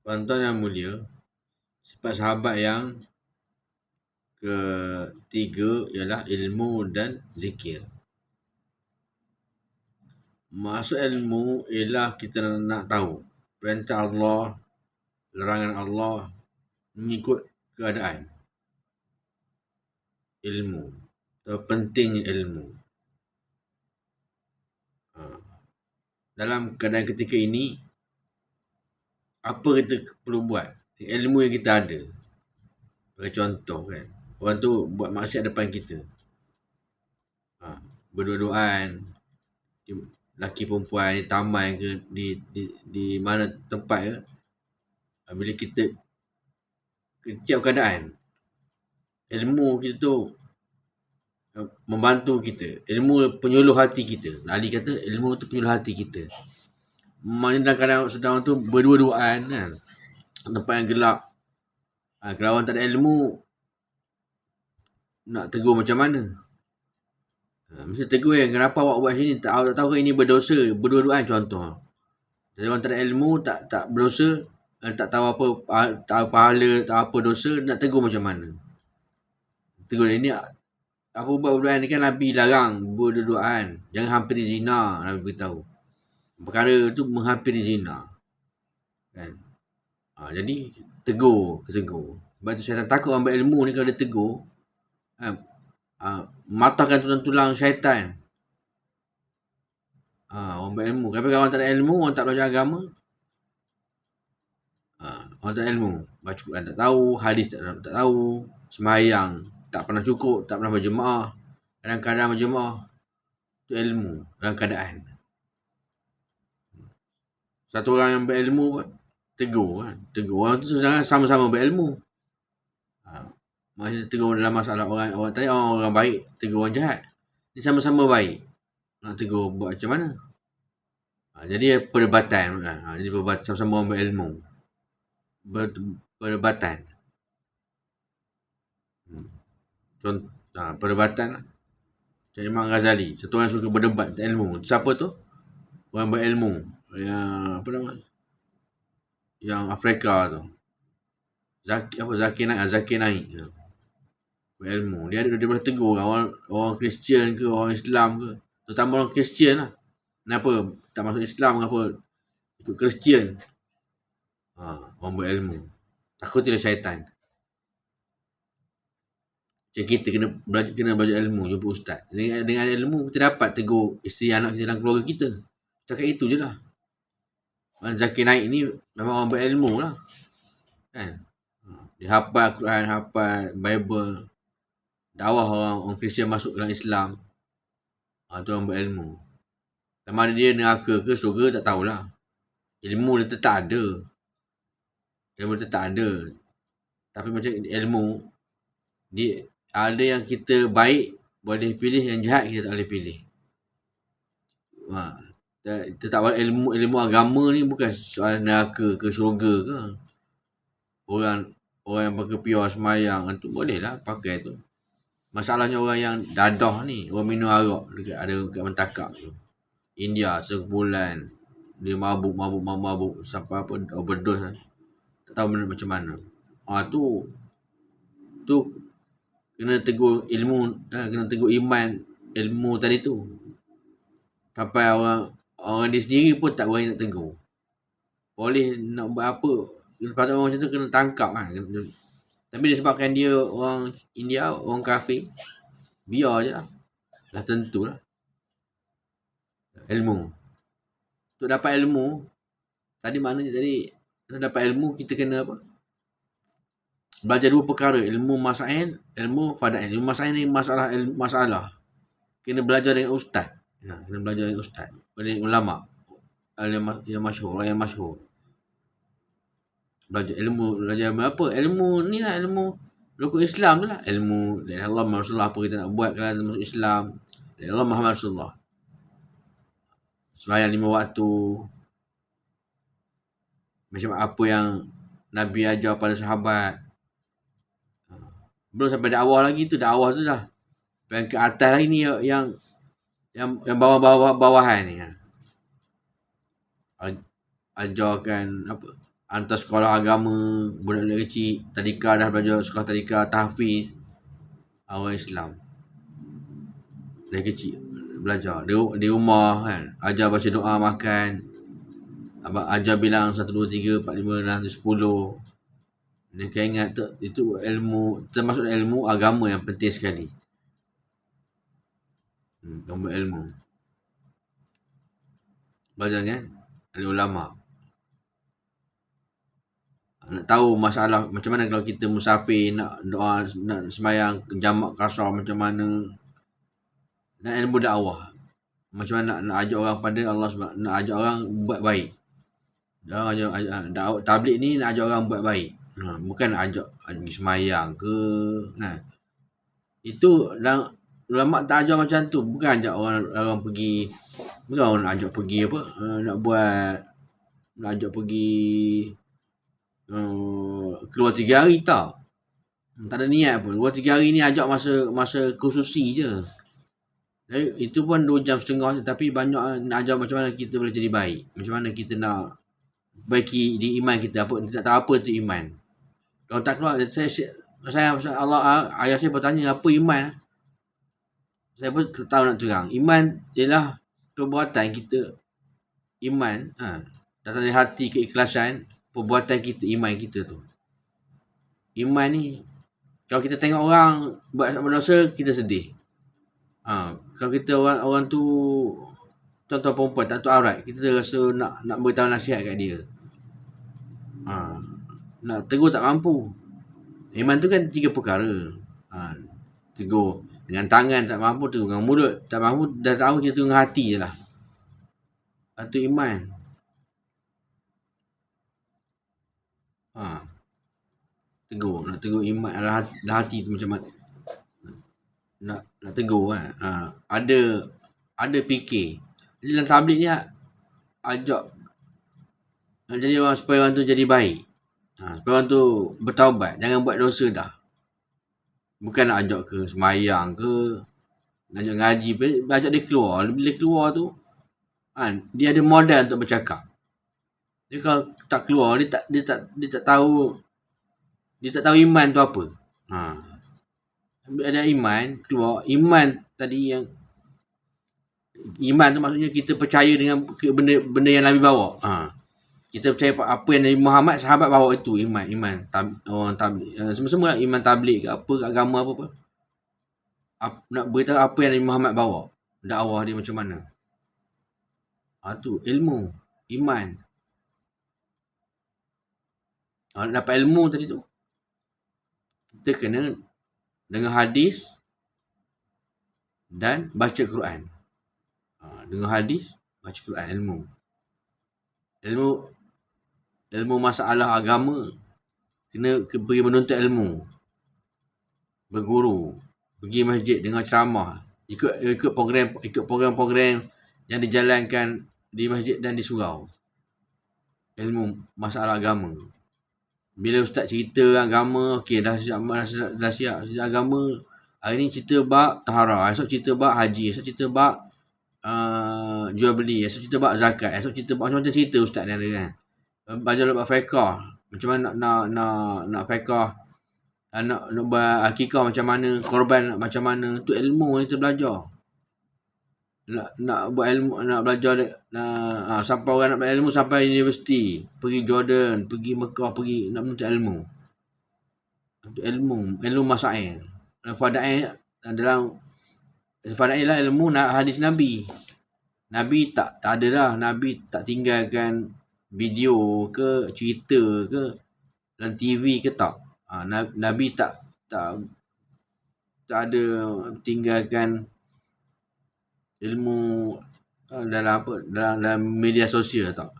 Tuan-tuan yang mulia, sifat sahabat yang ketiga ialah ilmu dan zikir. Maksud ilmu ialah kita nak tahu perintah Allah, larangan Allah mengikut keadaan. Ilmu atau pentingnya ilmu. Dalam keadaan ketika ini, apa kita perlu buat? Ilmu yang kita ada. Bagi contoh kan, orang tu buat maksiat depan kita. Berdua-duaan, lelaki perempuan di taman ke, di mana tempat ke. Bila kita setiap keadaan, ilmu kita tu membantu kita. Ilmu penyuluh hati kita. Ali kata ilmu tu penyuluh hati kita. Maksudnya dalam keadaan sedang tu berdua-duaan kan, tempat yang gelap. Kalau orang tak ada ilmu, nak tegur macam mana? Mesti tegur yang kenapa awak buat sini? Tak tahu ke ini berdosa? Berdua-duaan contoh. Jadi orang tak ada ilmu, tak berdosa, tak tahu apa, tak tahu pahala, tak tahu apa dosa, nak tegur macam mana? Tegur ini apa buat berdua-duaan ni kan Nabi larang berdua-duaan. Jangan hampiri zina, Nabi beritahu. Perkara tu menghampiri zina. Kan? Jadi tegur. Sebab tu syaitan takut ambil ilmu ni kalau dia tegur. Matahkan tulang-tulang syaitan. Orang berilmu. Tapi kalau orang tak ada ilmu, orang tak belajar agama, orang tak ada ilmu, baca Quran tak tahu, hadis tak tahu, sembahyang tak pernah cukup, tak pernah berjemaah, kadang-kadang berjemaah, itu ilmu dalam keadaan. Satu orang yang berilmu pun tegur kan. Tegur orang tu sama-sama berilmu. Maksudnya tegur dalam masalah orang tadi orang baik, tegur orang jahat. Dia sama-sama baik. Nak tegur buat macam mana? Jadi perdebatan. Jadi perdebatan sama-sama orang berilmu. Perdebatan. Contoh perdebatan macam Imam Ghazali. Satu orang suka berdebat tentang ilmu. Siapa tu? Orang berilmu. Yang apa nama? Yang Afrika tu. Zakir Naik. Berilmu. Dia boleh tegur orang Kristian ke, orang Islam ke. Terutama orang Kristian lah. Kenapa tak masuk Islam, kenapa ikut Kristian? Orang berilmu. Takutilah syaitan. Macam kita kena belajar ilmu, jumpa ustaz. Dengan ilmu kita dapat tegur isteri anak kita dan keluarga kita. Cakap itu je lah. Zakir Naik ni memang orang berilmu lah. Kan? Dia hafal Quran, hafal Bible. Dakwah orang Kristian masuk dalam Islam. Tu orang berilmu. Sama ada dia neraka ke syurga tak tahulah. Ilmu dia tetap ada. Tapi macam ilmu, dia ada yang kita baik boleh pilih, yang jahat kita tak boleh pilih. Kita tak boleh ilmu agama ni bukan soal neraka ke syurga ke. Orang yang berkepiawai semayang tu boleh lah pakai tu. Masalahnya orang yang dadah ni, orang minum arak dekat mentakak tu. India sebulan dia mabuk sampai apa overdose. Tak tahu macam mana. Tu kena tegur ilmu, kena tegur iman ilmu tadi tu. Sampai orang dia sendiri pun tak berani nak tegur. Boleh nak buat apa? Lepas orang macam tu kena tangkap kan. Tapi disebabkan dia orang India, orang kafir, biar je lah. Dah tentulah. Ilmu. Untuk dapat ilmu, tadi maknanya untuk dapat ilmu kita kena apa? Belajar dua perkara, ilmu masail, ilmu fadail. Ilmu masail ni masalah. Kena belajar dengan ustaz. Kena belajar dengan ustaz. Oleh ulama. Yang masyhur, orang yang masyhur. Belajar ilmu apa? Ilmu ni lah, ilmu rukun Islam tu lah. Ilmu dari Allah Muhammad Rasulullah, apa kita nak buat kalau masuk Islam. Dari Allah Muhammad Rasulullah. Sembahyang 5 waktu. Macam apa yang Nabi ajar pada sahabat. Belum sampai dakwah lagi tu. Dakwah tu dah yang ke atas lagi ni, yang bawah-bawahan ni. Ajarkan apa? hantar sekolah agama, budak-budak kecil, tadika dah belajar sekolah tadika, tahfiz, orang Islam. Dari kecil belajar. Di rumah kan, ajar baca doa, makan. Ajar bilang 1, 2, 3, 4, 5, 6, 10. Dia kena ingat itu ilmu, termasuk ilmu agama yang penting sekali. Nombor ilmu. Belajar kan? Oleh ulama. Nak tahu masalah macam mana kalau kita musafir, nak doa, nak sembahyang jamak kasar macam mana. Dan ilmu dakwah. Macam mana nak ajak orang pada Allah SWT, nak ajak orang buat baik. Dakwah tabligh ni nak ajak orang buat baik. Bukan nak ajak pergi sembahyang ke. Itu ulama tak ajar macam tu. Bukan ajak orang pergi, bukan orang nak ajak pergi apa, nak ajak pergi keluar 3 hari, tak ada niat pun. Keluar 3 hari ni ajak masa khususi je. Jadi, itu pun 2 jam setengah je, tapi banyak nak ajar macam mana kita boleh jadi baik. Macam mana kita nak baiki di iman kita, tak tahu apa tu iman. Kalau tak keluar, saya Allah, ayah saya bertanya apa iman. Saya pun tak tahu nak terang. Iman ialah perbuatan kita. Iman datang dari hati, keikhlasan, perbuatan kita, iman kita tu. Iman ni, kalau kita tengok orang buat dosa, kita sedih. Kalau kita orang tu, contoh perempuan tak tahu aurat, kita rasa nak beritahu nasihat kat dia. Nak tegur tak mampu. Iman tu kan 3 perkara. Tegur dengan tangan tak mampu, tegur dengan mulut tak mampu, dah tahu kita tegur dengan hati je lah. Itu iman. Nak tegur iman adalah hati tu macam mana. Nak tegur kan. Ada fikir. Jadi dalam tabligh ni ajak nak jadi orang, supaya orang tu jadi baik. Supaya orang tu bertaubat, jangan buat dosa dah. Bukan nak ajak ke sembahyang ke, nak ajak ngaji, ajak dia keluar. Bila keluar tu, dia ada modal untuk bercakap. Dia kalau tak keluar, dia tak tahu iman tu apa. Ada iman, keluar. Iman tadi yang iman tu maksudnya kita percaya dengan benda yang Nabi bawa. Kita percaya apa yang Nabi Muhammad sahabat bawa itu iman. Orang tabligh. Semua lah iman tabligh ke apa, agama apa. Nak beritahu apa yang Nabi Muhammad bawa. Dakwah dia macam mana. Tu ilmu, iman. Nak dapat ilmu tadi tu, kita kena dengar hadis dan baca Quran. Dengar hadis, baca Quran, ilmu masalah agama, kena pergi menuntut ilmu, berguru, pergi masjid, dengar ceramah, ikut program-program yang dijalankan di masjid dan di surau. Ilmu masalah agama. Bila ustaz cerita agama, okey, dah siap agama. Hari ni cerita bab taharah, esok cerita bab haji, esok cerita bab jual beli, esok cerita bab zakat, esok cerita bab macam-macam cerita ustaz ni ada kan. Belajar bab fiqh, macam mana nak fiqh, nak buat akikah macam mana, korban macam mana, tu ilmu yang kita belajar. Nak buat ilmu, nak belajar sampai orang nak belajar ilmu sampai universiti, pergi Jordan, pergi Mekah, pergi nak menuntut ilmu. Ilmu masail. Fadail dalam fadail lah ilmu hadis Nabi. Nabi tak ada dah, Nabi tak tinggalkan video ke cerita ke dalam TV ke tak. Nabi tak ada tinggalkan ilmu dalam media sosial tak.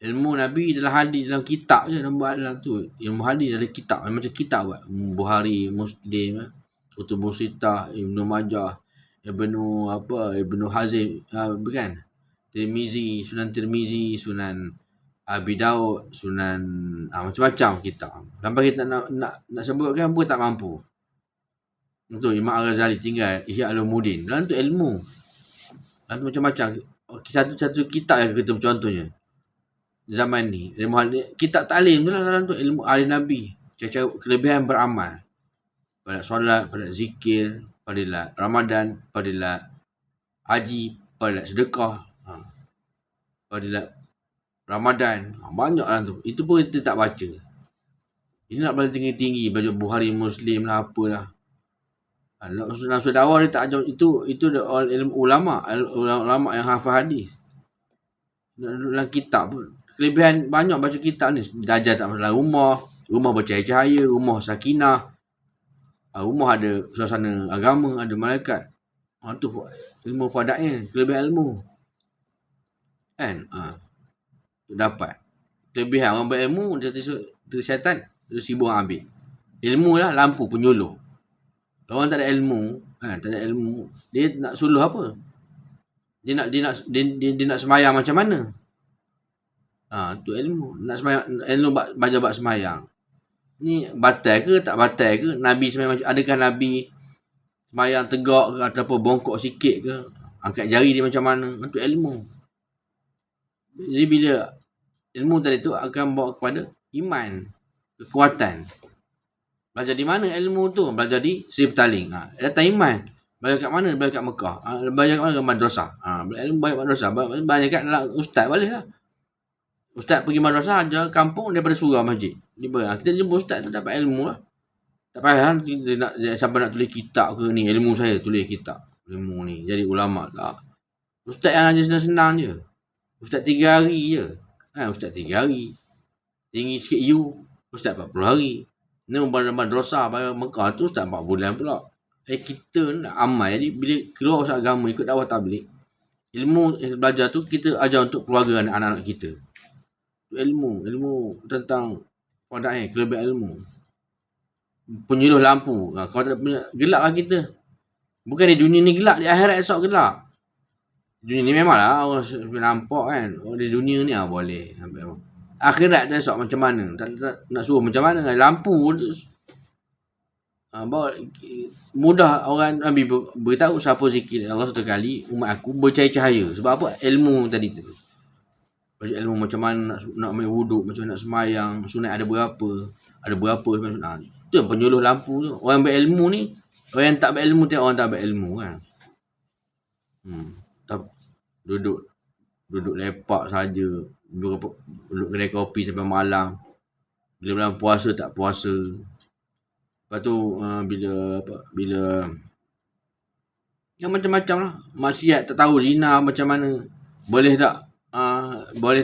Ilmu Nabi dalam hadis, dalam kitab je, dalam tu. Ilmu hadis dalam kitab, macam kitab buat. Bukhari, Muslim, Kutubus Sittah, Ibnu Majah, Ibnu Hazim, bukan? Tirmizi, Sunan Abi Daud, Sunan macam-macam kitab. Sampai kita nak sebutkan pun tak mampu. Itu Imam Al-Ghazali tinggal Ihya Ulumuddin. Dalam tu ilmu. Macam-macam. Satu kitab yang kita contohnya. zaman ni. Kitab taklim tu lah dalam tu, ilmu ahli Nabi. Cara kelebihan beramal. Pada solat, pada zikir, pada Ramadan, pada haji, pada sedekah, pada Ramadan. Banyak lah tu. Itu pun kita tak baca. Ini nak baca tinggi-tinggi, baca Bukhari, Muslim lah, apalah. Nafsu dakwah dia tak ajar itu ilmu ulama yang hafal hadis. Dalam kitab pun. Kelebihan banyak baca kitab ni. Darjah tak masalah rumah bercahaya-cahaya, rumah sakinah. Rumah ada suasana agama, ada malaikat. Tu ilmu fadail, kelebihan ilmu. Kan? Dapat. Kelebihan orang berilmu, dia syaitan, dia sibuk ambil. Ilmu lah lampu penyuluh. Kalau orang tak ada ilmu, dia nak suluh apa? Dia nak semayang macam mana? Tu ilmu. Nak semayang, ilmu bab semayang. Ni batal ke tak batal ke? Nabi semayang macam, adakah Nabi semayang tegak ke ataupun bongkok sikit ke? Angkat jari dia macam mana? Itu ilmu. Jadi bila ilmu tadi tu akan bawa kepada iman, kekuatan. Belajar di mana ilmu tu? Belajar di Seri Petaling. Datang iman. Belajar kat mana? Belajar kat Mekah. Belajar kat mana? Kat madrasah. Ilmu banyak madrasah. Banyak kat ustaz boleh lah. Ustaz pergi madrasah ajar kampung daripada surau masjid. Kita jumpa ustaz tu dapat ilmu lah. Tak payah siapa nak tulis kitab ke ni. Ilmu saya tulis kitab. Ilmu ni. Jadi ulama tak. Ustaz yang ajar senang-senang je. Ustaz 3 hari je. Ustaz 3 hari. Tinggi sikit you. Ustaz 40 hari. Ni madrasah bayar Mekah tu ustaz 4 bulan pula. Kita nak amal. Jadi bila keluar usaha agama ikut dakwah tabligh, ilmu yang belajar tu kita ajar untuk keluarga anak-anak kita. Ilmu tentang fadail, kelebihan ilmu. Penyuluh lampu. Kalau tak punya, gelap lah kita. Bukan di dunia ni gelap, di akhirat esok gelap. Dunia ni memanglah orang nampak kan. Di dunia ni boleh. Akhirat dia esok macam mana? Tak nak suruh macam mana? Lampu mudah orang Nabi beritahu siapa zikir Allah satu kali, umat aku bercahaya-cahaya. Sebab apa? Ilmu tadi tu. Baca ilmu macam mana nak ambil wuduk, macam mana nak semayang, sunat ada berapa sunat. Tu yang penyuluh lampu tu. Orang berilmu ni, orang yang tak berilmu tengok orang tak berilmu kan. Duduk lepak saja, duduk kedai kopi sampai malam. Bila bulan puasa tak puasa. Lepas tu bila yang macam-macam lah. Maksiat tak tahu zina macam mana. Boleh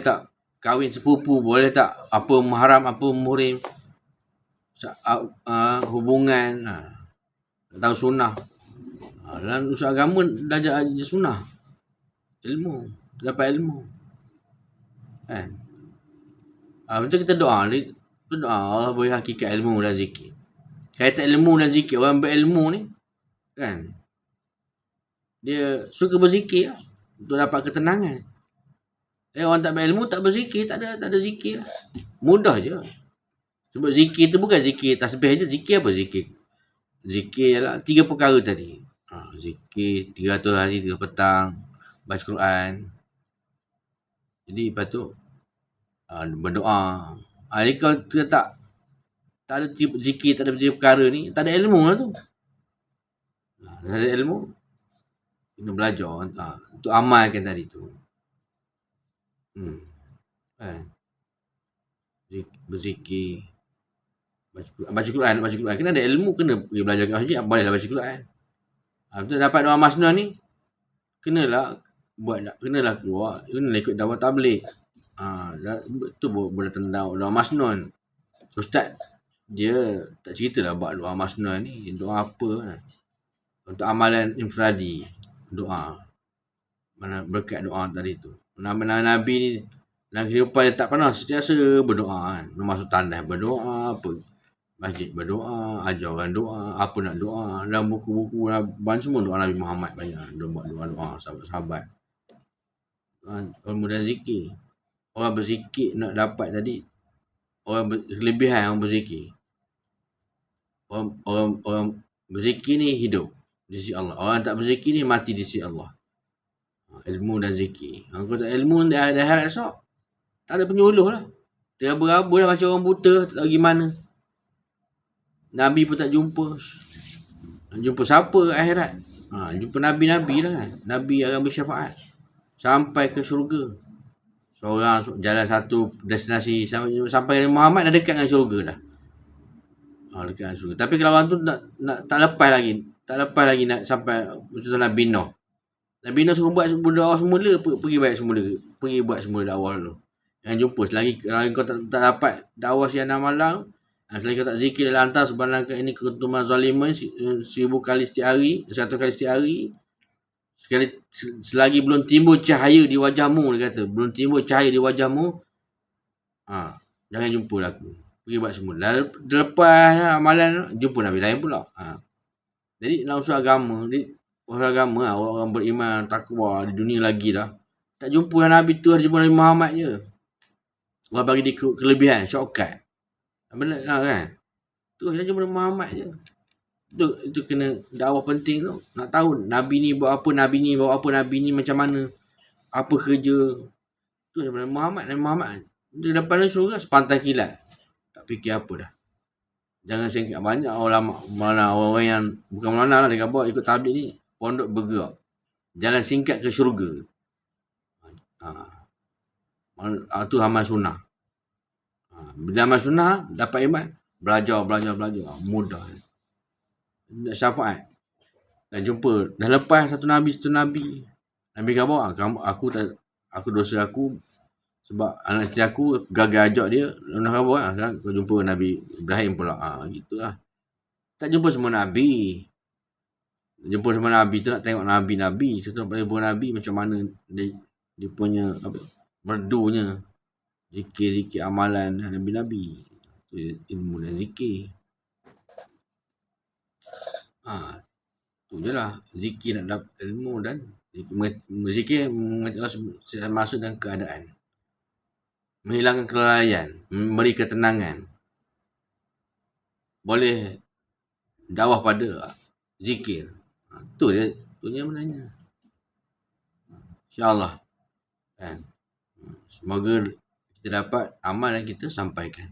tak kahwin sepupu, boleh tak apa mahram, apa muhrim, hubungan, tak tahu sunnah. Dalam usaha agama belajar sunnah. Ilmu, dapat ilmu. Kan? Betul kita doa. Allah beri hakikat ilmu dan zikir. Kaitan ilmu dan zikir, orang berilmu ni kan, dia suka berzikir lah, untuk dapat ketenangan. Orang tak berilmu tak berzikir, tak ada zikir lah. Mudah je. Sebab zikir tu bukan zikir tasbih je. Zikir apa zikir? Zikir ialah 3 perkara tadi. Zikir 300 hari 3 petang, baca Quran. Jadi lepas tu berdoa. Jadi kalau kita tak ada zikir, tak ada perkara ni, tak ada ilmu lah tu. Tak ada ilmu, kena belajar. Untuk amalkan tadi tu. Berzikir, baca Quran. Kena ada ilmu, kena pergi belajar kat masjid, bolehlah baca Quran. Betul dapat doa masnun ni, kenalah keluar, kenalah ikut dakwah tabligh. Tu boleh tentang doa masnun. Ustaz dia tak ceritalah buat doa masnun ni, doa apa kan. Untuk amalan infradi, doa. Mana berkat doa tadi tu. Nama Nabi ni dalam kehidupan dia tak pernah sentiasa berdoa kan. Masuk tandas berdoa, apa masjid berdoa, ajar orang doa, apa nak doa. Dalam buku-buku banyak semua doa Nabi Muhammad banyak. Dia buat doa-doa sahabat-sahabat. Ilmu dan zikir. Orang berzikir nak dapat tadi, kelebihan orang berzikir. Orang berzikir ni hidup di sisi Allah. Orang tak berzikir ni mati di sisi Allah. Ilmu dan zikir. Kalau tak ilmu di akhirat esok, Tak ada penyuluh lah. Teraba-raba lah macam orang buta, tak tahu gimana. Nabi pun tak jumpa. Nak jumpa siapa kat akhirat? Jumpa Nabi-Nabi lah kan. Nabi akan bersyafaat. Sampai ke syurga. Seorang jalan satu destinasi. Sampai Muhammad dah dekat dengan syurga dah. Dekat dengan syurga. Tapi kalau orang tu tak lepas lagi. Tak lepas lagi nak sampai contoh Nabi Nuh. Nabi Nuh suruh buat dakwah semula. Pergi buat semula. Pergi buat semula dakwah dulu. Jangan jumpa. Selagi kalau kau tak dapat dakwah siang dan malam. Selagi kau tak zikir dalam hantar subhanaka ini kuntumaz zalimin 1000 kali setiap hari, 100 kali setiap hari. Selagi belum timbul cahaya di wajahmu, dia kata, belum timbul cahaya di wajahmu, jangan jumpa aku. Pergi buat semua. Dah lepas amalan, jumpa Nabi lain pula. Jadi dalam usul agama, orang beriman takwa di dunia lagi dah. Tak jumpa Nabi tu, jumpa Nabi Muhammad je. Orang bagi dia kelebihan, shortcut. Benar kan? Tu saya jumpa Muhammad je. Itu kena dakwah penting tu. Nak tahu Nabi ni buat apa, Nabi ni buat apa, Nabi ni macam mana. Apa kerja. Tu daripada Muhammad. Dia depan dia suruh sepantai kilat. Tak fikir apa dah. Jangan singkat banyak orang yang bukan Maulana lah, dia bawa ikut tabligh ni. Pondok bergerak. Jalan singkat ke syurga. Tu amal sunnah. Bila amal sunnah, dapat iman, belajar. Mudah. Nak syafaat. Dan jumpa. Dah lepas satu Nabi. Nabi kata, aku dosa aku. Sebab anak isteri aku gagal ajak dia. Nak kata, kau jumpa Nabi Ibrahim pula. Gitulah. Tak jumpa semua Nabi. Jumpa semua Nabi tu nak tengok Nabi. Setelah jumpa Nabi macam mana dia punya merdunya. Zikir amalan Nabi-Nabi. Ilmu dan zikir. Tu je lah. Zikir nak dapat ilmu dan zikir mengerti Allah masuk dalam keadaan. Menghilangkan kelalaian. Memberi ketenangan. Boleh dakwah pada zikir. Tu dia benarnya. InsyaAllah. Kan? Semoga kita dapat amal yang kita sampaikan.